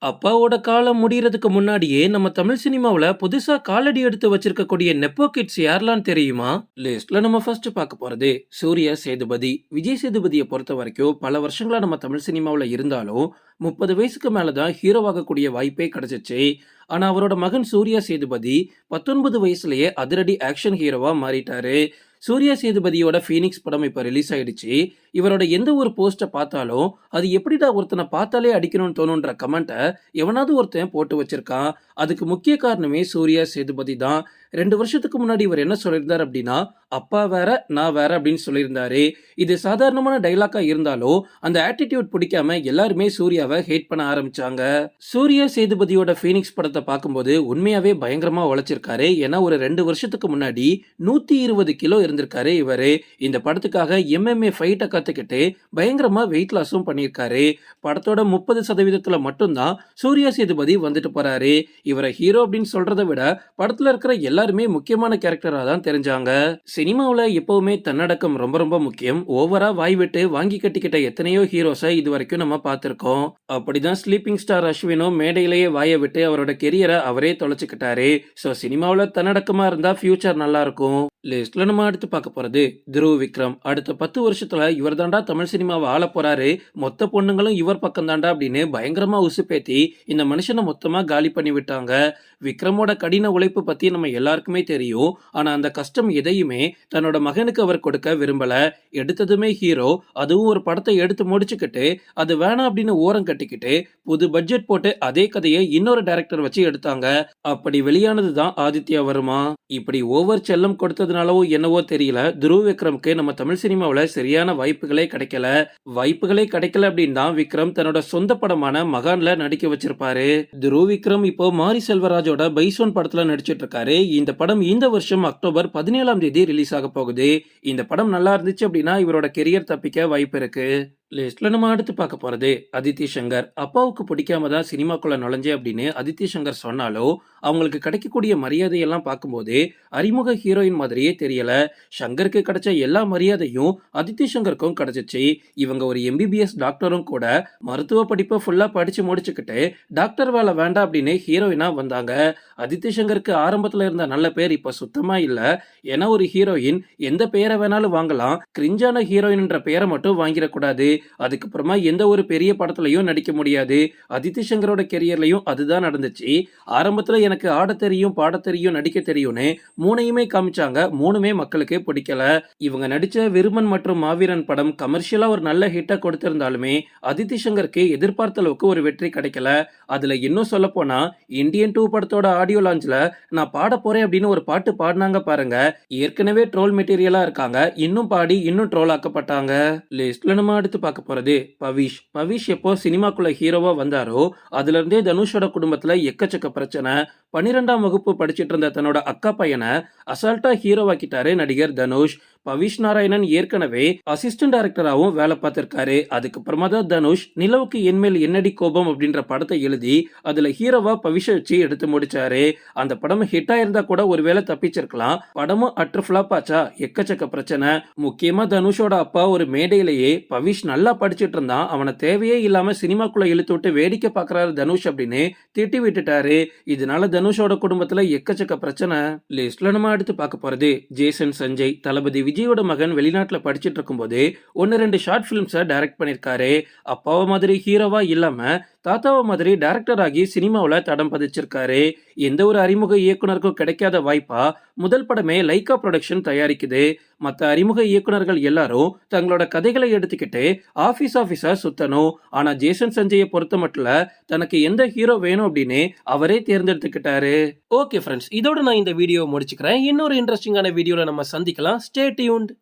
அப்பாவோட காலம் முடியறதுக்கு முன்னாடியே நம்ம தமிழ் சினிமாவுல புதுசா காலடி எடுத்து வச்சிருக்கக்கூடிய நெப்போ கிட்ஸ் யாரெல்லாம் தெரியுமா? லிஸ்ட்ல நம்ம ஃபர்ஸ்ட் பார்க்க போறது சூர்யா சேதுபதி. விஜய் சேதுபதியை பொறுத்த வரைக்கும் பல வருஷங்களா நம்ம தமிழ் சினிமாவுல இருந்தாலும் 30 வயசுக்கு மேலதான் ஹீரோவாகக்கூடிய வாய்ப்பே கிடைச்சிச்சு. ஆனா அவரோட மகன் சூர்யா சேதுபதி 19 வயசுலயே அதிரடி ஆக்ஷன் ஹீரோவா மாறிட்டாரு. சூர்யா சேதுபதியோட ஃபீனிக்ஸ் படம் இப்ப ரிலீஸ் ஆயிடுச்சு. இவரோட எந்த ஒரு போஸ்ட பார்த்தாலும் அது எப்படிடா ஒருத்தனை பார்த்தாலே அடிக்கணும்னு தோணுன்ற கமெண்ட்டை எவனாவது ஒருத்தன் போட்டு வச்சிருக்கான். அதுக்கு முக்கிய காரணமே சூர்யா சேதுபதி தான். 2 வருஷத்துக்கு முன்னாடி இவர் என்ன சொல்லியிருந்தார் அப்படின்னா, அப்பா வேற நான் வேற அப்படின்னு சொல்லியிருந்தாரு. இது சாதாரணமான டைலாக்கா இருந்தாலும் அந்த ஆட்டிடியூட் பிடிக்காம எல்லாருமே சூர்யாவை ஹேட் பண்ண ஆரம்பிச்சாங்க. சூர்யா சேதுபதியோட ஃபீனிக்ஸ் படத்தை பார்க்கும்போது உண்மையாவே பயங்கரமா உழைச்சிருக்காரு. ஏன்னா ஒரு 2 வருஷத்துக்கு முன்னாடி 120 கிலோ இருந்திருக்காரு இவரு. இந்த படத்துக்காக MMA ஃபைட்டை கத்துக்கிட்டு பயங்கரமா வெயிட் லாஸும் பண்ணியிருக்காரு. படத்தோட 30% மட்டும்தான் சூர்யா சேதுபதி வந்துட்டு போறாரு. இவரை ஹீரோ அப்படின்னு சொல்றதை விட படத்துல இருக்கிற எல்லாருமே முக்கியமான கேரக்டரா தான் தெரிஞ்சாங்க. சினிமாவுல எப்பவுமே தன்னடக்கம் ரொம்ப ரொம்ப முக்கியம். ஓவரா வாய் விட்டு வாங்கி கட்டிக்கிட்ட எத்தனையோ ஹீரோஸை இது வரைக்கும் நம்ம பார்த்திருக்கோம். அப்படிதான் ஸ்லீப்பிங் ஸ்டார் அஸ்வினும் மேடையிலேயே வாயை விட்டு அவரோட கெரியரை அவரே தொலைச்சுக்கிட்டாரு. சோ சினிமாவுல தன்னடக்கமா இருந்தா ஃபியூச்சர் நல்லா இருக்கும். லிஸ்ட்ல நம்ம அடுத்து பார்க்க போறது துருவ் விக்ரம். அடுத்த 10 வருஷத்துல இவர் தாண்டா தமிழ் சினிமாவை ஆள போறாரு, மொத்த பொண்ணுங்களும் இவர் பக்கம் தாண்டா அப்படின்னு பயங்கரமா உசுப்பேத்தி இந்த மனுஷனை மொத்தமா காலி பண்ணி விட்டாங்க. விக்ரமோட கடின உழைப்பு பத்தி நம்ம எல்லாருக்குமே தெரியும். ஆனா அந்த கஷ்டம் எதையுமே தன்னோட மகனுக்கு அவர் கொடுக்க விரும்பல. எடுத்ததுமே ஹீரோ, அதுவும் ஒரு படத்தை எடுத்து முடிச்சுக்கிட்டு அது வேணாம் அப்படின்னு ஓரம் கட்டிக்கிட்டு புது பட்ஜெட் போட்டு அதே கதையை இன்னொரு டைரக்டர் வச்சு எடுத்தாங்க. அப்படி வெளியானதுதான் ஆதித்யா வர்மா. இப்படி ஓவர் செல்லம் கொடுத்ததுனாலவோ என்னவோ தெரியல, துருவ் விக்ரம்க்கு நம்ம தமிழ் சினிமாவுல சரியான வாய்ப்புகளே கிடைக்கல அப்படின்னு தான் விக்ரம் தன்னோட சொந்த படமான மகான்ல நடிக்க வச்சிருப்பாரு. துருவ் விக்ரம் இப்போ மாரி செல்வராஜோட பைசோன் படத்துல நடிச்சிட்டு இருக்காரு. இந்த படம் இந்த வருஷம் அக்டோபர் 17ஆம் தேதி ரிலீஸ் ஆக போகுது. இந்த படம் நல்லா இருந்துச்சு அப்படின்னா இவரோட கெரியர் தப்பிக்க வாய்ப்பு இருக்கு. லிஸ்ட்ல நம்ம அடுத்து பார்க்க போறது அதித்தி சங்கர். அப்பாவுக்கு பிடிக்காம தான் சினிமாக்குள்ள நுழைஞ்சே அப்படின்னு அதித்தி சங்கர் சொன்னாலும் அவங்களுக்கு கிடைக்கக்கூடிய மரியாதையெல்லாம் பார்க்கும்போது அறிமுக ஹீரோயின் மாதிரியே தெரியல. சங்கருக்கு கிடைச்ச எல்லா மரியாதையும் அதித்தி சங்கருக்கும் கிடைச்சிச்சு. இவங்க ஒரு MBBS டாக்டரும் கூட. மருத்துவ படிப்பை ஃபுல்லா படிச்சு முடிச்சுக்கிட்டு டாக்டர் வேலை வேண்டாம் அப்படின்னு ஹீரோயினா வந்தாங்க. அதித்தி சங்கருக்கு ஆரம்பத்துல இருந்த நல்ல பேர் இப்ப சுத்தமா இல்ல. ஏன்னா ஒரு ஹீரோயின் எந்த பெயரை வேணாலும் வாங்கலாம், கிரிஞ்சான ஹீரோயின் என்ற பெயரை மட்டும் வாங்கிடக்கூடாது. அதுக்கப்புறமா எந்த ஒரு பெரிய படத்துலயும் நடிக்க முடியாது. அதித்தி சங்கரோட கெரியர்லயும் அதுதான் நடந்துச்சு. ஆரம்பத்துல எனக்கு ஆட தெரியும், பாட தெரியும், நடிக்க தெரியும்னு மூணையுமே காமிச்சாங்க. மூணுமே மக்களுக்கு பிடிக்கல. இவங்க நடிச்ச விருமன் மற்றும் மாவீரன் படம் கமர்ஷியலா ஒரு நல்ல ஹிட்டை கொடுத்திருந்தாலுமே அதித்தி சங்கருக்கு எதிர்பார்த்த அளவுக்கு ஒரு வெற்றி கிடைக்கல. அதுல இன்னும் சொல்ல போனா இந்தியன் 2 படத்தோட ஆடியோ லான்ச்ல நான் பாட போறேன் அப்படின்னு ஒரு பாட்டு பாடினாங்க பாருங்க. ஏற்கனவே ட்ரோல் மெட்டீரியலா இருக்காங்க, இன்னும் பாடி இன்னும் ட்ரோல் ஆக்கப்பட்டாங்க. லிஸ்ட்ல நம்ம அடுத்து பார்க்க போறது பவிஷ் எப்போ சினிமாக்குள்ள ஹீரோவா வந்தாரோ அதுல இருந்தே தனுஷோட குடும்பத்துல எக்கச்சக்க பிரச்சனை. 12ஆம் வகுப்பு படிச்சிட்டு இருந்த தன்னோட அக்கா பையனை அசால்ட்டா ஹீரோவாக்கிட்டாரு நடிகர் தனுஷ். பவிஷ் நாராயணன் ஏற்கனவே அசிஸ்டன்ட் டைரக்டராகவும் வேலை பார்த்திருக்காரு. அதுக்கப்புறமா தான் தனுஷ் நிலவுக்கு என்மேல் என்னடி கோபம் அப்படின்ற படத்தை எழுதி அதுல ஹீரோவா பவிஷை வச்சு எடுத்து முடிச்சாரு. அந்த படம் ஹிட் ஆயிருந்தா கூட ஒருவேளை தப்பிச்சிருக்கலாம். படமும் அட்ரு ஃபிளாப் ஆச்சா, எக்கச்சக்க பிரச்சனை. முக்கியமா தனுஷோட அப்பா ஒரு மேடையிலேயே பவிஷ் நல்லா படிச்சிட்டு இருந்தான், அவனை தேவையே இல்லாம சினிமாக்குள்ள இழுத்து விட்டு வேடிக்கை பார்க்கறாரு தனுஷ் அப்படின்னு திட்டி விட்டுட்டாரு. இதனால தனுஷோட குடும்பத்துல எக்கச்சக்க பிரச்சனை. லிஸ்ட்ல நம்ம அடுத்து பார்க்க போறது ஜேசன் சஞ்சய். தளபதி விஜயோட மகன் வெளிநாட்டுல படிச்சிட்டு இருக்கும் போது 1-2 ஷார்ட் பிலிம்ஸை டைரக்ட் பண்ணிருக்காரு. அப்பாவை மாதிரி ஹீரோவா இல்லாம தாத்தாவை மாதிரி டைரக்டர் ஆகி சினிமாவுல தடம் பதிச்சிருக்காரு. எந்த ஒரு அறிமுக இயக்குனருக்கும் கிடைக்காத வாய்ப்பா முதல் படமே லைகா ப்ரொடக்ஷன் தயாரிக்குது. மற்ற அறிமுக இயக்குனர்கள் எல்லாரும் தங்களோட கதைகளை எடுத்துக்கிட்டு ஆபீஸா சுத்தணும். ஆனா ஜேசன் சஞ்சயை பொறுத்த மட்டும் தனக்கு எந்த ஹீரோ வேணும் அப்படின்னு அவரே தேர்ந்தெடுத்துக்கிட்டாரு. ஓகே ஃப்ரெண்ட்ஸ், இதோட நான் இந்த வீடியோ முடிச்சுக்கிறேன். இன்னொரு இன்ட்ரெஸ்டிங்கான வீடியோல நம்ம சந்திக்கலாம். Stay tuned.